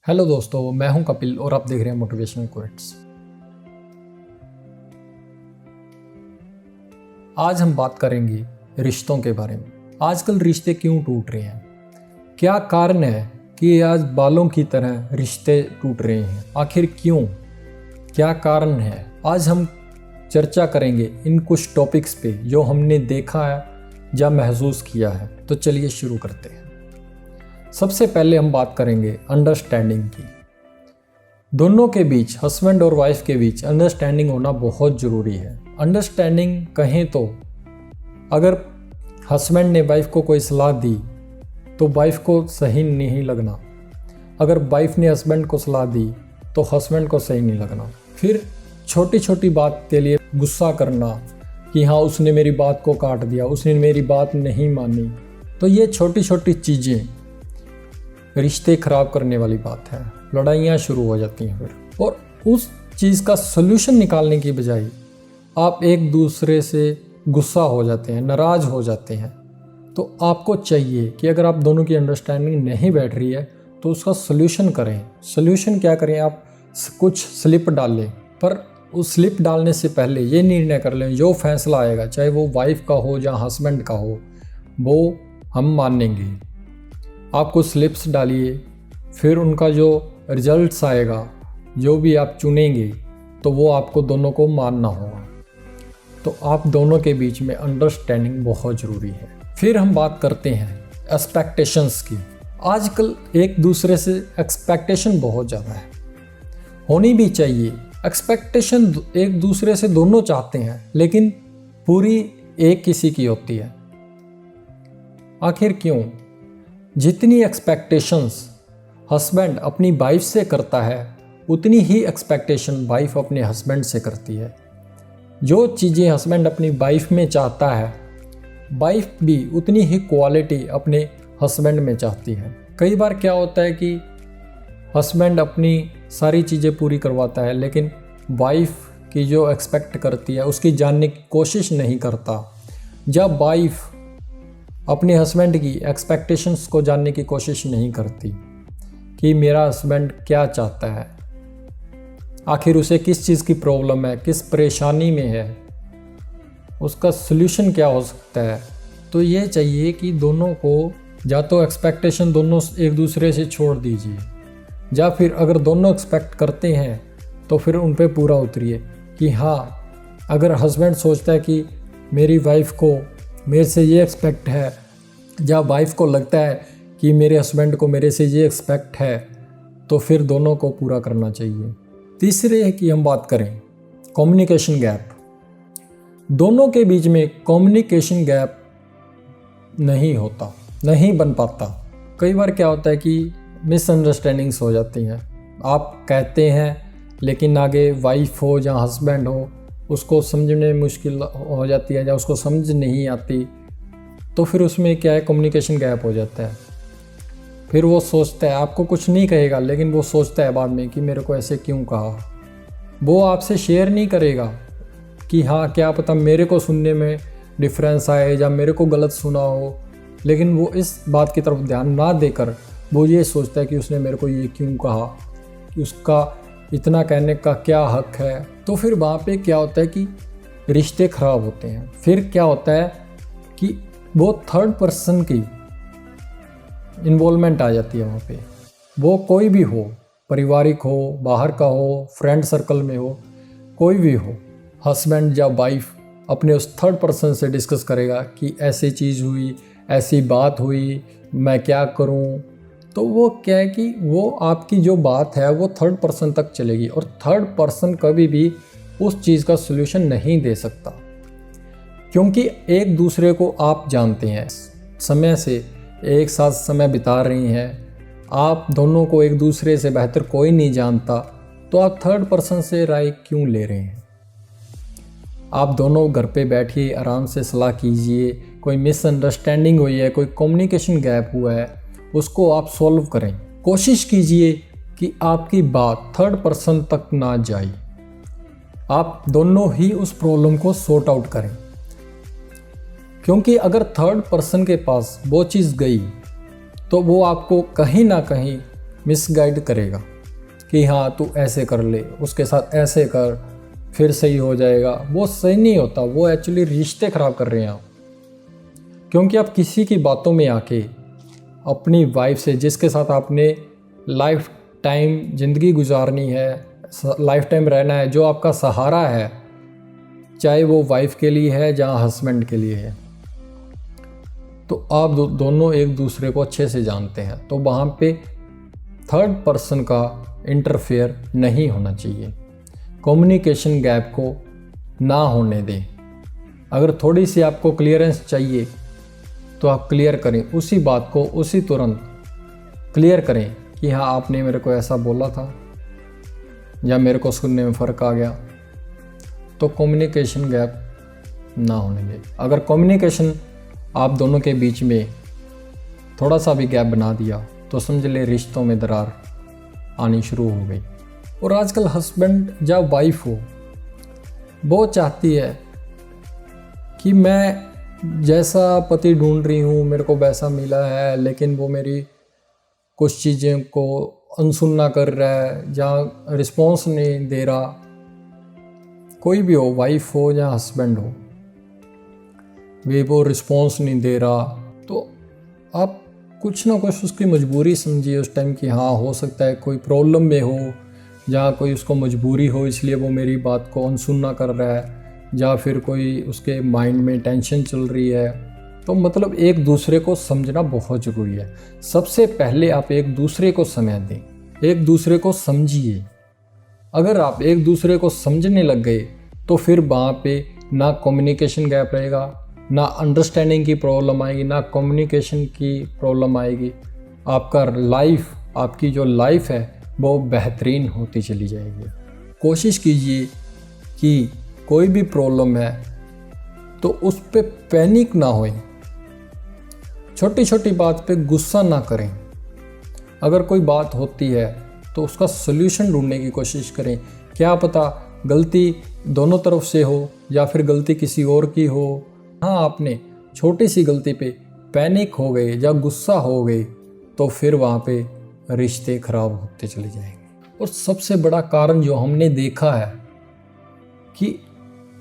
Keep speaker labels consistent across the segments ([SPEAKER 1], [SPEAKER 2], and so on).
[SPEAKER 1] Hello दोस्तों, मैं हूं कपिल और आप देख रहे हैं मोटिवेशनल कोट्स। आज हम बात करेंगे रिश्तों के बारे में। आजकल रिश्ते क्यों टूट रहे हैं, क्या कारण है कि आज बालों की तरह रिश्ते टूट रहे हैं, आखिर क्यों, क्या कारण है। आज हम चर्चा करेंगे इन कुछ टॉपिक्स पे जो हमने देखा है या महसूस किया है। तो चलिए शुरू करते हैं। सबसे पहले हम बात करेंगे अंडरस्टैंडिंग की। दोनों के बीच, हस्बैंड और वाइफ के बीच अंडरस्टैंडिंग होना बहुत ज़रूरी है। अंडरस्टैंडिंग कहें तो अगर हस्बैंड ने वाइफ को कोई सलाह दी तो वाइफ को सही नहीं लगना, अगर वाइफ ने हस्बैंड को सलाह दी तो हस्बैंड को सही नहीं लगना। फिर छोटी छोटी बात के लिए गुस्सा करना कि हाँ उसने मेरी बात को काट दिया, उसने मेरी बात नहीं मानी। तो ये छोटी छोटी चीज़ें रिश्ते खराब करने वाली बात है, लड़ाइयाँ शुरू हो जाती हैं फिर। और उस चीज़ का सलूशन निकालने की बजाय आप एक दूसरे से गुस्सा हो जाते हैं, नाराज़ हो जाते हैं। तो आपको चाहिए कि अगर आप दोनों की अंडरस्टैंडिंग नहीं बैठ रही है तो उसका सलूशन करें। सलूशन क्या करें, आप कुछ स्लिप डालें, पर उस स्लिप डालने से पहले ये निर्णय कर लें जो फैसला आएगा, चाहे वो वाइफ का हो या हस्बैंड का हो, वो हम मानेंगे। आप कुछ स्लिप्स डालिए, फिर उनका जो रिजल्ट्स आएगा, जो भी आप चुनेंगे, तो वो आपको दोनों को मानना होगा। तो आप दोनों के बीच में अंडरस्टैंडिंग बहुत ज़रूरी है। फिर हम बात करते हैं एक्सपेक्टेशंस की। आजकल एक दूसरे से एक्सपेक्टेशन बहुत ज़्यादा है, होनी भी चाहिए। एक्सपेक्टेशन एक दूसरे से दोनों चाहते हैं, लेकिन पूरी एक किसी की होती है। आखिर क्यों? जितनी एक्सपेक्टेशंस हस्बैंड अपनी वाइफ से करता है उतनी ही एक्सपेक्टेशन वाइफ अपने हस्बैंड से करती है। जो चीज़ें हस्बैंड अपनी वाइफ में चाहता है, वाइफ भी उतनी ही क्वालिटी अपने हस्बैंड में चाहती है। कई बार क्या होता है कि हस्बैंड अपनी सारी चीज़ें पूरी करवाता है, लेकिन वाइफ की जो एक्सपेक्ट करती है उसकी जानने की कोशिश नहीं करता। जब वाइफ अपने हस्बैंड की एक्सपेक्टेशंस को जानने की कोशिश नहीं करती कि मेरा हस्बैंड क्या चाहता है, आखिर उसे किस चीज़ की प्रॉब्लम है, किस परेशानी में है, उसका सलूशन क्या हो सकता है। तो ये चाहिए कि दोनों को या तो एक्सपेक्टेशन दोनों एक दूसरे से छोड़ दीजिए, या फिर अगर दोनों एक्सपेक्ट करते हैं तो फिर उन पे पूरा उतरिए कि हाँ, अगर हस्बैंड सोचता है कि मेरी वाइफ को मेरे से ये एक्सपेक्ट है, या वाइफ को लगता है कि मेरे हस्बैंड को मेरे से ये एक्सपेक्ट है, तो फिर दोनों को पूरा करना चाहिए। तीसरे है कि हम बात करें कम्युनिकेशन गैप। दोनों के बीच में कम्युनिकेशन गैप नहीं होता, नहीं बन पाता। कई बार क्या होता है कि मिसअंडरस्टैंडिंग्स हो जाती हैं। आप कहते हैं लेकिन आगे वाइफ हो या हस्बैंड हो उसको समझने में मुश्किल हो जाती है या उसको समझ नहीं आती। तो फिर उसमें क्या है, कम्युनिकेशन गैप हो जाता है। फिर वो सोचता है, आपको कुछ नहीं कहेगा, लेकिन वो सोचता है बाद में कि मेरे को ऐसे क्यों कहा। वो आपसे शेयर नहीं करेगा कि हाँ क्या पता मेरे को सुनने में डिफरेंस आए या मेरे को गलत सुना हो, लेकिन वो इस बात की तरफ ध्यान ना देकर वो ये सोचता है कि उसने मेरे को ये क्यों कहा, कि उसका इतना कहने का क्या हक है। तो फिर वहाँ पे क्या होता है कि रिश्ते खराब होते हैं। फिर क्या होता है कि वो थर्ड पर्सन की इन्वॉल्वमेंट आ जाती है वहाँ पे। वो कोई भी हो, पारिवारिक हो, बाहर का हो, फ्रेंड सर्कल में हो, कोई भी हो, हस्बैंड या वाइफ अपने उस थर्ड पर्सन से डिस्कस करेगा कि ऐसी चीज़ हुई, ऐसी बात हुई, मैं क्या करूँ। तो वो क्या है कि वो आपकी जो बात है वो थर्ड पर्सन तक चलेगी, और थर्ड पर्सन कभी भी उस चीज़ का सलूशन नहीं दे सकता, क्योंकि एक दूसरे को आप जानते हैं, समय से एक साथ समय बिता रही हैं, आप दोनों को एक दूसरे से बेहतर कोई नहीं जानता। तो आप थर्ड पर्सन से राय क्यों ले रहे हैं? आप दोनों घर पे बैठिए, आराम से सलाह कीजिए। कोई मिसअंडरस्टैंडिंग हुई है, कोई कम्युनिकेशन गैप हुआ है, उसको आप सॉल्व करें। कोशिश कीजिए कि आपकी बात थर्ड पर्सन तक ना जाए, आप दोनों ही उस प्रॉब्लम को सॉर्ट आउट करें। क्योंकि अगर थर्ड पर्सन के पास वो चीज़ गई तो वो आपको कहीं ना कहीं मिसगाइड करेगा कि हाँ तू ऐसे कर ले, उसके साथ ऐसे कर, फिर सही हो जाएगा। वो सही नहीं होता, वो एक्चुअली रिश्ते ख़राब कर रहे हैं आप। क्योंकि आप किसी की बातों में आके अपनी वाइफ से, जिसके साथ आपने लाइफ टाइम ज़िंदगी गुजारनी है, लाइफ टाइम रहना है, जो आपका सहारा है, चाहे वो वाइफ के लिए है या हस्बैंड के लिए है, तो आप दोनों एक दूसरे को अच्छे से जानते हैं, तो वहाँ पे थर्ड पर्सन का इंटरफेयर नहीं होना चाहिए। कम्युनिकेशन गैप को ना होने दें। अगर थोड़ी सी आपको क्लियरेंस चाहिए तो आप क्लियर करें उसी बात को, उसी तुरंत क्लियर करें कि हाँ आपने मेरे को ऐसा बोला था या मेरे को सुनने में फ़र्क आ गया। तो कम्युनिकेशन गैप ना होने दें। अगर कम्युनिकेशन आप दोनों के बीच में थोड़ा सा भी गैप बना दिया तो समझ ले रिश्तों में दरार आनी शुरू हो गई। और आजकल हस्बैंड या वाइफ हो, वो चाहती है कि मैं जैसा पति ढूंढ रही हूँ मेरे को वैसा मिला है, लेकिन वो मेरी कुछ चीज़ें को अनसुना कर रहा है या रिस्पॉन्स नहीं दे रहा। कोई भी हो, वाइफ हो या हस्बैंड हो, वो रिस्पॉन्स नहीं दे रहा, तो आप कुछ ना कुछ उसकी मजबूरी समझिए उस टाइम कि हाँ हो सकता है कोई प्रॉब्लम में हो या कोई उसको मजबूरी हो, इसलिए वो मेरी बात को अनसुना कर रहा है, या फिर कोई उसके माइंड में टेंशन चल रही है। तो मतलब एक दूसरे को समझना बहुत ज़रूरी है। सबसे पहले आप एक दूसरे को समय दें, एक दूसरे को समझिए। अगर आप एक दूसरे को समझने लग गए तो फिर वहाँ पे ना कम्युनिकेशन गैप रहेगा, ना अंडरस्टैंडिंग की प्रॉब्लम आएगी, ना कम्युनिकेशन की प्रॉब्लम आएगी। आपका लाइफ, आपकी जो लाइफ है वो बेहतरीन होती चली जाएगी। कोशिश कीजिए कि कोई भी प्रॉब्लम है तो उस पर पैनिक ना होए, छोटी छोटी बात पे गुस्सा ना करें। अगर कोई बात होती है तो उसका सल्यूशन ढूंढने की कोशिश करें। क्या पता गलती दोनों तरफ से हो या फिर गलती किसी और की हो। हाँ, आपने छोटी सी गलती पे पैनिक हो गए या गुस्सा हो गए तो फिर वहाँ पे रिश्ते खराब होते चले जाएंगे। और सबसे बड़ा कारण जो हमने देखा है कि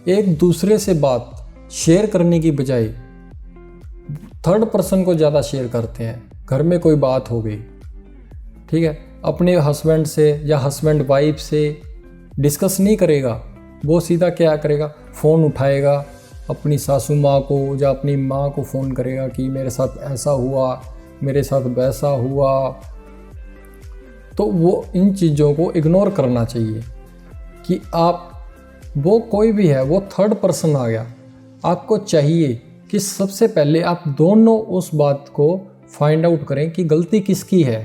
[SPEAKER 1] एक दूसरे से बात शेयर करने की बजाय थर्ड पर्सन को ज़्यादा शेयर करते हैं। घर में कोई बात हो गई, ठीक है, अपने हस्बैंड से या हस्बैंड वाइफ से डिस्कस नहीं करेगा, वो सीधा क्या करेगा, फ़ोन उठाएगा, अपनी सासू माँ को या अपनी माँ को फ़ोन करेगा कि मेरे साथ ऐसा हुआ, मेरे साथ वैसा हुआ। तो वो इन चीज़ों को इग्नोर करना चाहिए कि आप, वो कोई भी है, वो थर्ड पर्सन आ गया। आपको चाहिए कि सबसे पहले आप दोनों उस बात को फाइंड आउट करें कि गलती किसकी है,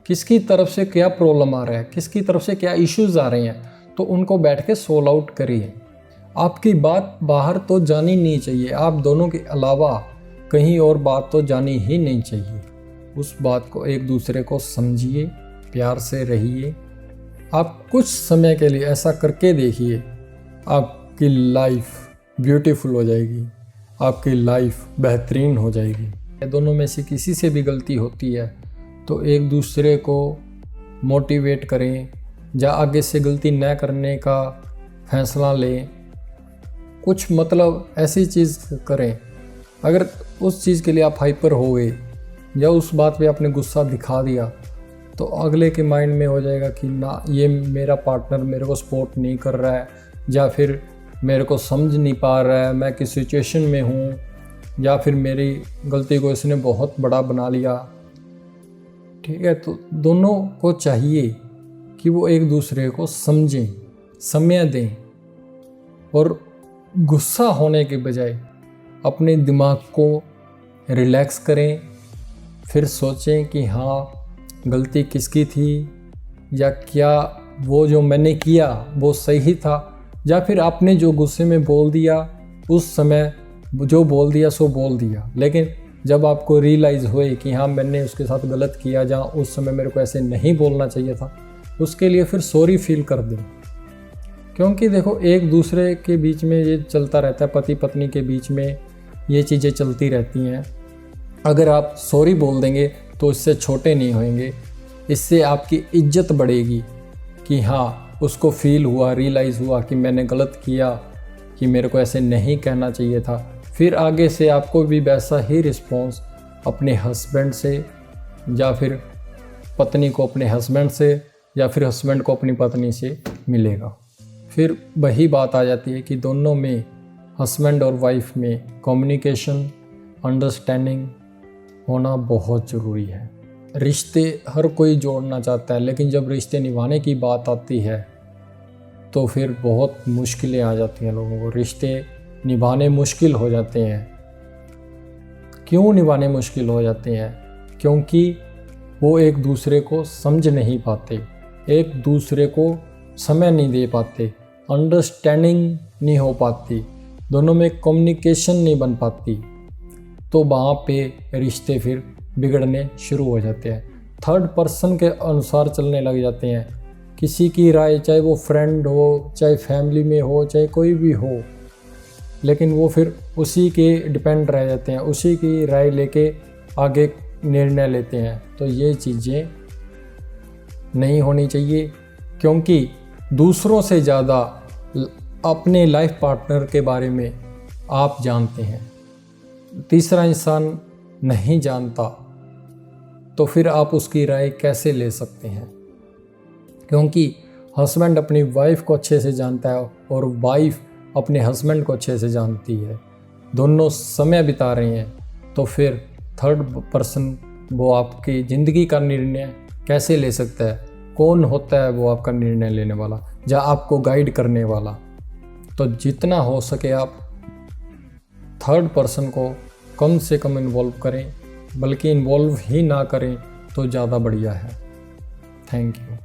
[SPEAKER 1] किसकी तरफ से क्या प्रॉब्लम आ रहा है, किसकी तरफ से क्या इश्यूज़ आ रहे हैं, तो उनको बैठ के सॉल्व आउट करिए। आपकी बात बाहर तो जानी नहीं चाहिए, आप दोनों के अलावा कहीं और बात तो जानी ही नहीं चाहिए। उस बात को एक दूसरे को समझिए, प्यार से रहिए। आप कुछ समय के लिए ऐसा करके देखिए, आपकी लाइफ ब्यूटीफुल हो जाएगी, आपकी लाइफ बेहतरीन हो जाएगी। दोनों में से किसी से भी गलती होती है तो एक दूसरे को मोटिवेट करें या आगे से गलती न करने का फैसला लें। कुछ मतलब ऐसी चीज़ करें, अगर उस चीज़ के लिए आप हाइपर हो गए या उस बात पे आपने गुस्सा दिखा दिया तो अगले के माइंड में हो जाएगा कि ना, ये मेरा पार्टनर मेरे को सपोर्ट नहीं कर रहा है, या फिर मेरे को समझ नहीं पा रहा है, मैं किस सिचुएशन में हूँ, या फिर मेरी गलती को इसने बहुत बड़ा बना लिया। ठीक है, तो दोनों को चाहिए कि वो एक दूसरे को समझें, समय दें और गुस्सा होने के बजाय अपने दिमाग को रिलैक्स करें। फिर सोचें कि हाँ गलती किसकी थी, या क्या वो जो मैंने किया वो सही था, या फिर आपने जो गुस्से में बोल दिया उस समय जो बोल दिया सो बोल दिया, लेकिन जब आपको रियलाइज़ हुए कि हाँ मैंने उसके साथ गलत किया, जहाँ उस समय मेरे को ऐसे नहीं बोलना चाहिए था, उसके लिए फिर सॉरी फील कर दें। क्योंकि देखो एक दूसरे के बीच में ये चलता रहता है, पति पत्नी के बीच में ये चीज़ें चलती रहती हैं। अगर आप सॉरी बोल देंगे तो इससे छोटे नहीं होंगे, इससे आपकी इज्जत बढ़ेगी कि हाँ, उसको फील हुआ, रियलाइज़ हुआ कि मैंने गलत किया, कि मेरे को ऐसे नहीं कहना चाहिए था। फिर आगे से आपको भी वैसा ही रिस्पॉन्स अपने हस्बैंड से, या फिर पत्नी को अपने हस्बैंड से, या फिर हस्बैंड को अपनी पत्नी से मिलेगा। फिर वही बात आ जाती है कि दोनों में, हस्बैंड और वाइफ में कम्युनिकेशन, अंडरस्टैंडिंग होना बहुत ज़रूरी है। रिश्ते हर कोई जोड़ना चाहता है, लेकिन जब रिश्ते निभाने की बात आती है तो फिर बहुत मुश्किलें आ जाती हैं लोगों को। रिश्ते निभाने मुश्किल हो जाते हैं। क्यों निभाने मुश्किल हो जाते हैं? क्योंकि वो एक दूसरे को समझ नहीं पाते, एक दूसरे को समय नहीं दे पाते, अंडरस्टैंडिंग नहीं हो पाती, दोनों में कम्युनिकेशन नहीं बन पाती। तो वहाँ पे रिश्ते फिर बिगड़ने शुरू हो जाते हैं। थर्ड पर्सन के अनुसार चलने लग जाते हैं। किसी की राय, चाहे वो फ्रेंड हो, चाहे फैमिली में हो, चाहे कोई भी हो, लेकिन वो फिर उसी के डिपेंड रह जाते हैं, उसी की राय लेके आगे निर्णय लेते हैं। तो ये चीज़ें नहीं होनी चाहिए, क्योंकि दूसरों से ज़्यादा अपने लाइफ पार्टनर के बारे में आप जानते हैं। तीसरा इंसान नहीं जानता, तो फिर आप उसकी राय कैसे ले सकते हैं? क्योंकि हस्बैंड अपनी वाइफ को अच्छे से जानता है और वाइफ अपने हस्बैंड को अच्छे से जानती है, दोनों समय बिता रहे हैं, तो फिर थर्ड पर्सन वो आपकी ज़िंदगी का निर्णय कैसे ले सकता है? कौन होता है वो आपका निर्णय लेने वाला, या आपको गाइड करने वाला? तो जितना हो सके आप थर्ड पर्सन को कम से कम इन्वॉल्व करें, बल्कि इन्वॉल्व ही ना करें तो ज़्यादा बढ़िया है। Thank you.